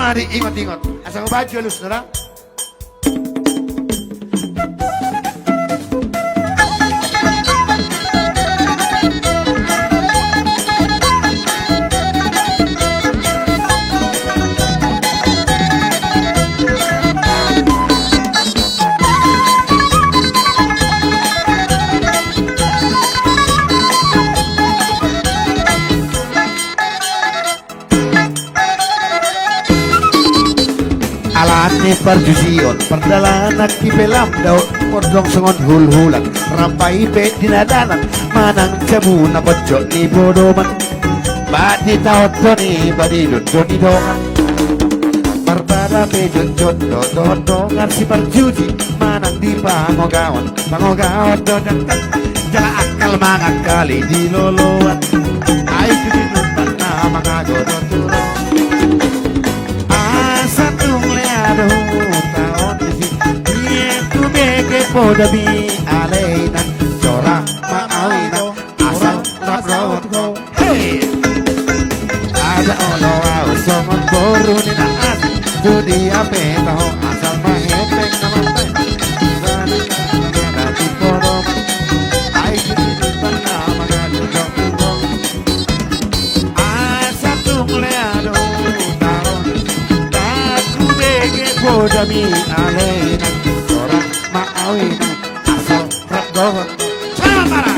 mari ingat-ingat. Asal baju halus nara. Alane perjusion perdalanan di pelam daun pordong sengon hul-hulan rampai pe dinadanan manang jamu na pojok ni bodoman badi taot doni badi doni dongan barbara pe jod dongan si perjuji manang di pangogawan dodan jala akal mangakali di loloan ai kudinutan na mga godon turong tahun dia tu bege poda bi alaina jora maawina asal rabrot go hey ada ono au somon boruni na as tu dia petaho asal mahepek namante sana kana ti porom ai kini panna magalo go asal tu leado poda mi alena ora maawina asal rabrot sama para